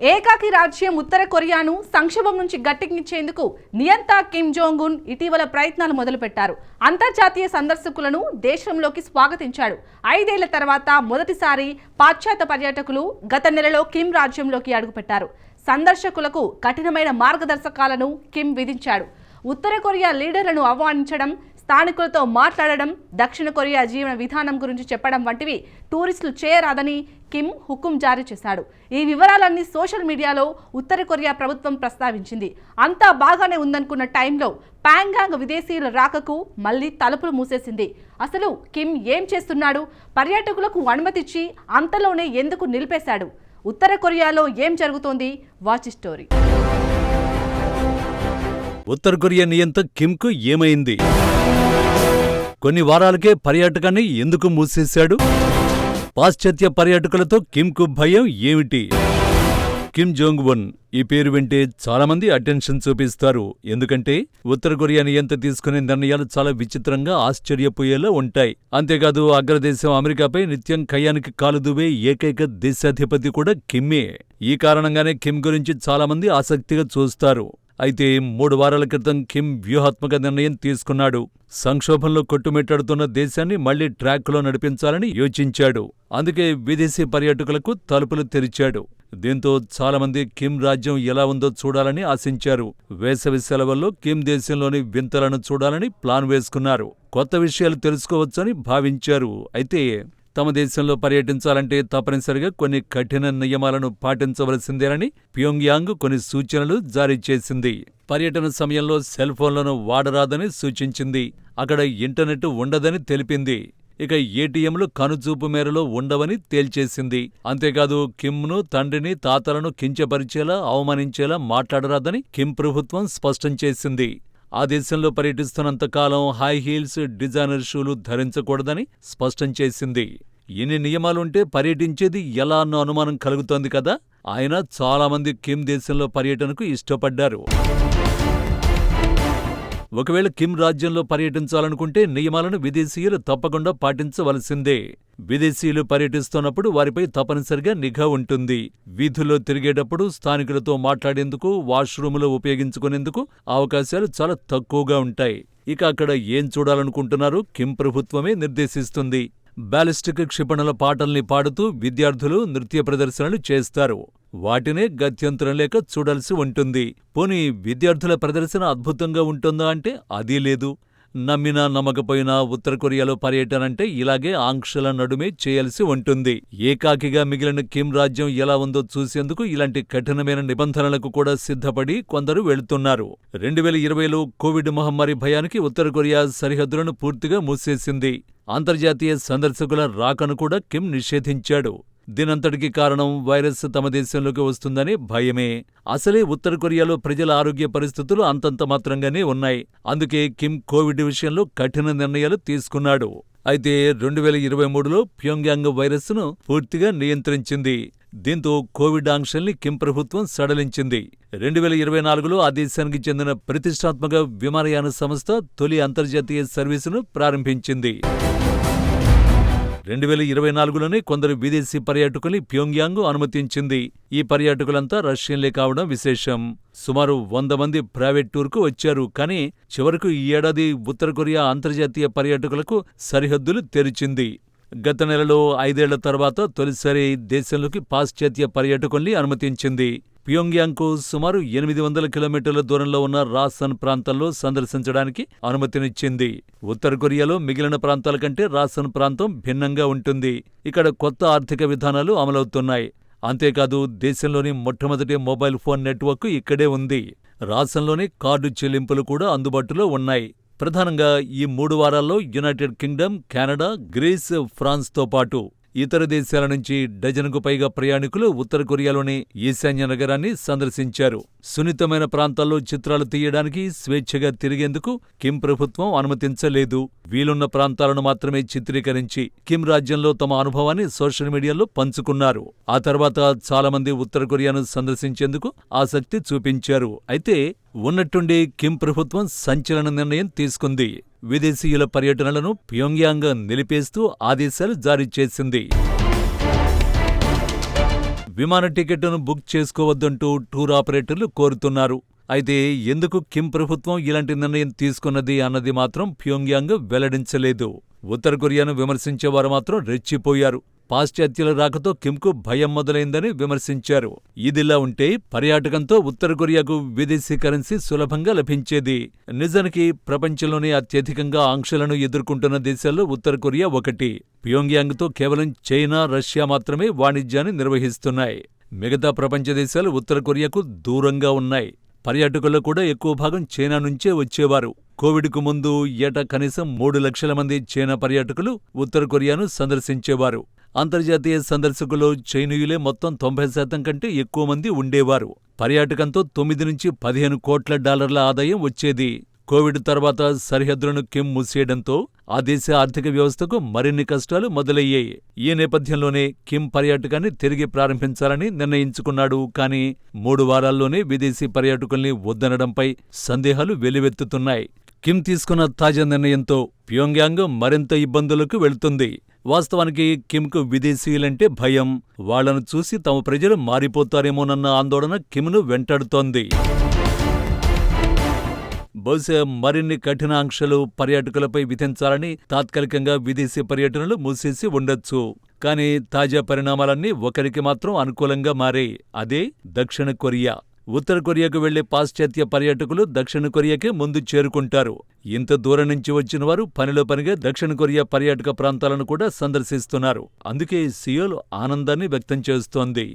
ఏకాకి రాజ్యం ఉత్తర కొరియాను సంక్షోభం నుంచి గట్టెక్కించేందుకు నియంత కిమ్ జోంగ్ ఉన్ ఇటీవల ప్రయత్నాలు మొదలుపెట్టారు. అంతర్జాతీయ సందర్శకులను దేశంలోకి స్వాగతించాడు. 5 ఏళ్ల తర్వాత మొదటిసారి పాశ్చాత్య పర్యాటకులు గత నెలలో కిమ్ రాజ్యంలోకి అడుగుపెట్టారు. సందర్శకులకు కఠినమైన మార్గదర్శకాలను కిమ్ విధించాడు. ఉత్తర కొరియా లీడర్లను ఆహ్వానించడం, స్థానికులతో మాట్లాడడం, దక్షిణ కొరియా జీవన విధానం గురించి చెప్పడం వంటివి టూరిస్టులు చేయరాదని కిమ్ హుకుం జారీ చేశాడు. ఈ వివరాలన్నీ సోషల్ మీడియాలో ఉత్తర కొరియా ప్రభుత్వం ప్రస్తావించింది. అంతా బాగానే ఉందనుకున్న టైంలో ప్యాంగాంగ్ విదేశీయుల రాకకు మళ్లీ తలుపులు మూసేసింది. అసలు కిమ్ ఏం చేస్తున్నాడు? పర్యాటకులకు అనుమతిచ్చి అంతలోనే ఎందుకు నిలిపేశాడు? ఉత్తర కొరియాలో ఏం జరుగుతోంది? Watch story. ఉత్తర కొరియా నియంత కిమ్కు ఏమైంది? కొన్ని వారాలకే పర్యాటకాన్ని ఎందుకు మూసేశాడు? పాశ్చాత్య పర్యాటకులతో కిమ్కు భయం ఏమిటి? కిమ్ జోంగ్ ఉన్ ఈ పేరు వింటే చాలామంది అటెన్షన్ చూపిస్తారు. ఎందుకంటే ఉత్తర కొరియా నియంత తీసుకునే నిర్ణయాలు చాలా విచిత్రంగా, ఆశ్చర్యపోయేలా ఉంటాయి. అంతేకాదు, అగ్రదేశం అమెరికాపై నిత్యం కయ్యానికి కాలుదువే ఏకైక దేశాధిపతి కూడా కిమ్మే. ఈ కారణంగానే కిమ్ గురించి చాలామంది ఆసక్తిగా చూస్తారు. అయితే 3 వారాల క్రితం కిమ్ వ్యూహాత్మక నిర్ణయం తీసుకున్నాడు. సంక్షోభంలో కొట్టుమిట్టాడుతున్న దేశాన్ని మళ్లీ ట్రాక్లో నడిపించాలని యోచించాడు. అందుకే విదేశీ పర్యాటకులకు తలుపులు తెరిచాడు. దీంతో చాలామంది కిమ్ రాజ్యం ఎలా ఉందో చూడాలని ఆశించారు. వేసవి సెలవుల్లో కిమ్ దేశంలోని వింతలను చూడాలని ప్లాన్ వేసుకున్నారు. కొత్త విషయాలు తెలుసుకోవచ్చని భావించారు. అయితే తమ దేశంలో పర్యటించాలంటే తప్పనిసరిగా కొన్ని కఠిన నియమాలను పాటించవలసిందేనని ప్యోంగ్యాంగ్ కొన్ని సూచనలు జారీ చేసింది. పర్యటన సమయంలో సెల్ ఫోన్లను వాడరాదని సూచించింది. అక్కడ ఇంటర్నెట్ ఉండదని తెలిపింది. ఇక ఏటీఎంలు కనుచూపు మేరలో ఉండవని తేల్చేసింది. అంతేకాదు, కిమ్ను, తండ్రిని, తాతలను కించపరిచేలా, అవమానించేలా మాట్లాడరాదని కిమ్ ప్రభుత్వం స్పష్టం చేసింది. ఆ దేశంలో పర్యటిస్తున్నంతకాలం హై హీల్స్, డిజైనర్ షూలు ధరించకూడదని స్పష్టం చేసింది. ఇన్ని నియమాలుంటే పర్యటించేది ఎలా అన్న అనుమానం కలుగుతోంది కదా. అయినా చాలామంది కిమ్ దేశంలో పర్యటనకు ఇష్టపడ్డారు. ఒకవేళ కిమ్ రాజ్యంలో పర్యటించాలనుకుంటే నియమాలను విదేశీయులు తప్పకుండా పాటించవలసిందే. విదేశీయులు పర్యటిస్తున్నప్పుడు వారిపై తప్పనిసరిగా నిఘా ఉంటుంది. వీధుల్లో తిరిగేటప్పుడు స్థానికులతో మాట్లాడేందుకు, వాష్రూములు ఉపయోగించుకునేందుకు అవకాశాలు చాలా తక్కువగా ఉంటాయి. ఇక అక్కడ ఏం చూడాలనుకుంటున్నారో కిమ్ ప్రభుత్వమే నిర్దేశిస్తుంది. బ్యాలిస్టిక్ క్షిపణుల పాటల్ని పాడుతూ విద్యార్థులు నృత్య ప్రదర్శనలు చేస్తారు. వాటినే గత్యంతరం లేక చూడాల్సి ఉంటుంది. పోనీ విద్యార్థుల ప్రదర్శన అద్భుతంగా ఉంటుందా అంటే అదీ లేదు. నమ్మినా నమ్మకపోయినా ఉత్తర కొరియాలో పర్యటనంటే ఇలాగే ఆంక్షల నడుమే చేయాల్సి ఉంటుంది. ఏకాకిగా మిగిలిన కిమ్ రాజ్యం ఎలా ఉందో చూసేందుకు ఇలాంటి కఠినమైన నిబంధనలకు కూడా సిద్ధపడి కొందరు వెళుతున్నారు. 2020లో కోవిడ్ మహమ్మారి భయానికి ఉత్తర కొరియా సరిహద్దులను పూర్తిగా మూసేసింది. అంతర్జాతీయ సందర్శకుల రాకను కూడా కిమ్ నిషేధించాడు. దీనంతటికీ కారణం వైరస్ తమ దేశంలోకి వస్తుందనే భయమే. అసలే ఉత్తర కొరియాలో ప్రజల ఆరోగ్య పరిస్థితులు అంతంత మాత్రంగానే ఉన్నాయి. అందుకే కిమ్ కోవిడ్ విషయంలో కఠిన నిర్ణయాలు తీసుకున్నాడు. అయితే 2023లో ప్యోంగ్యాంగ్ వైరస్ను పూర్తిగా నియంత్రించింది. దీంతో కోవిడ్ ఆంక్షల్ని కిమ్ ప్రభుత్వం సడలించింది. 2024లో ఆ దేశానికి చెందిన ప్రతిష్టాత్మక విమానయాన సంస్థ తొలి అంతర్జాతీయ సర్వీసును ప్రారంభించింది. 2024లోనే కొందరు విదేశీ పర్యాటకుల్ని ప్యోంగ్యాంగ్ అనుమతించింది. ఈ పర్యాటకులంతా రష్యన్లే కావడం విశేషం. సుమారు 100 మంది ప్రైవేట్ టూర్కు వచ్చారు. కానీ చివరకు ఈ ఏడాది ఉత్తర కొరియా అంతర్జాతీయ పర్యాటకులకు సరిహద్దులు తెరిచింది. గత నెలలో 5 ఏళ్ల తర్వాత తొలిసారి దేశంలోకి పాశ్చాత్య పర్యాటకుల్ని అనుమతించింది. ప్యోంగ్యాంగ్కు సుమారు 800 కిలోమీటర్ల దూరంలో ఉన్న రాసన్ ప్రాంతంలో సందర్శించడానికి అనుమతినిచ్చింది. ఉత్తర కొరియాలో మిగిలిన ప్రాంతాల కంటే రాసన్ ప్రాంతం భిన్నంగా ఉంటుంది. ఇక్కడ కొత్త ఆర్థిక విధానాలు అమలవుతున్నాయి. అంతేకాదు, దేశంలోని మొట్టమొదటి మొబైల్ ఫోన్ నెట్వర్క్ ఇక్కడే ఉంది. రాసన్లోని కార్డు చెల్లింపులు కూడా అందుబాటులో ఉన్నాయి. ప్రధానంగా ఈ 3 వారాల్లో యునైటెడ్ కింగ్డమ్, కెనడా, గ్రీస్, ఫ్రాన్స్తో పాటు ఇతర దేశాల నుంచి డజనుకు పైగా ప్రయాణికులు ఉత్తర కొరియాలోని ఈశాన్య నగరాన్ని సందర్శించారు. సున్నితమైన ప్రాంతాల్లో చిత్రాలు తీయడానికి, స్వేచ్ఛగా తిరిగేందుకు కిమ్ ప్రభుత్వం అనుమతించలేదు. వీలున్న ప్రాంతాలను మాత్రమే చిత్రీకరించి కిమ్ రాజ్యంలో తమ అనుభవాన్ని సోషల్ మీడియాలో పంచుకున్నారు. ఆ తర్వాత చాలామంది ఉత్తర కొరియాను సందర్శించేందుకు ఆసక్తి చూపించారు. అయితే ఉన్నట్టుండి కిమ్ ప్రభుత్వం సంచలన నిర్ణయం తీసుకుంది. విదేశీయుల పర్యటనలను ప్యోంగ్యాంగ్ నిలిపేస్తూ ఆదేశాలు జారీ చేసింది. విమాన టికెట్ను బుక్ చేసుకోవద్దంటూ టూర్ ఆపరేటర్లు కోరుతున్నారు. అయితే ఎందుకు కిమ్ ప్రభుత్వం ఇలాంటి నిర్ణయం తీసుకున్నది అన్నది మాత్రం ప్యోంగ్యాంగ్ వెల్లడించలేదు. ఉత్తర కొరియాను విమర్శించేవారు మాత్రం రెచ్చిపోయారు. పాశ్చాత్యుల రాకతో కిమ్కు భయం మొదలైందని విమర్శించారు. ఇదిలా ఉంటే పర్యాటకంతో ఉత్తర కొరియాకు విదేశీ కరెన్సీ సులభంగా లభించేది. నిజానికి ప్రపంచంలోనే అత్యధికంగా ఆంక్షలను ఎదుర్కొంటున్న దేశాల్లో ఉత్తర కొరియా ఒకటి. ప్యోంగ్యాంగ్తో కేవలం చైనా, రష్యా మాత్రమే వాణిజ్యాన్ని నిర్వహిస్తున్నాయి. మిగతా ప్రపంచ దేశాలు ఉత్తర కొరియాకు దూరంగా ఉన్నాయి. పర్యాటకుల్లో కూడా ఎక్కువ భాగం చైనా నుంచే వచ్చేవారు. కోవిడ్కు ముందు ఏటా కనీసం 3 లక్షల మంది చైనా పర్యాటకులు ఉత్తర కొరియాను సందర్శించేవారు. అంతర్జాతీయ సందర్శకులు చైనీయులే మొత్తం 90% కంటే ఎక్కువ మంది ఉండేవారు. పర్యాటకంతో 9 నుంచి 15 కోట్ల డాలర్ల ఆదాయం వచ్చేది. కోవిడ్ తర్వాత సరిహద్దులను కిమ్ మూసేయడంతో ఆ దేశ ఆర్థిక వ్యవస్థకు మరిన్ని కష్టాలు మొదలయ్యాయి. ఈ నేపథ్యంలోనే కిమ్ పర్యాటకాన్ని తిరిగి ప్రారంభించాలని నిర్ణయించుకున్నాడు. కానీ 3 వారాల్లోనే విదేశీ పర్యాటకుల్ని వద్దనడంపై సందేహాలు వెల్లువెత్తుతున్నాయి. కిమ్ తీసుకున్న తాజా నిర్ణయంతో ప్యోంగ్యాంగ్ మరింత ఇబ్బందులకు వెళ్తుంది. వాస్తవానికి కిమ్కు విదేశీయులంటే భయం. వాళ్లను చూసి తమ ప్రజలు మారిపోతారేమోనన్న ఆందోళన కిమ్ను వెంటాడుతోంది. బహుశా మరిన్ని కఠిన ఆంక్షలు పర్యాటకులపై విధించాలని తాత్కాలికంగా విదేశీ పర్యటనలు మూసేసి ఉండొచ్చు. కానీ తాజా పరిణామాలన్నీ ఒకరికి మాత్రం అనుకూలంగా మారాయి. అదే దక్షిణ కొరియా. ఉత్తర కొరియాకు వెళ్లే పాశ్చాత్య పర్యాటకులు దక్షిణ కొరియాకే ముందు చేరుకుంటారు. ఇంత దూరం నుంచి వచ్చిన వారు పనిలో పనిగా దక్షిణ కొరియా పర్యాటక ప్రాంతాలను కూడా సందర్శిస్తున్నారు. అందుకే సియోల్ ఆనందాన్ని వ్యక్తం చేస్తోంది.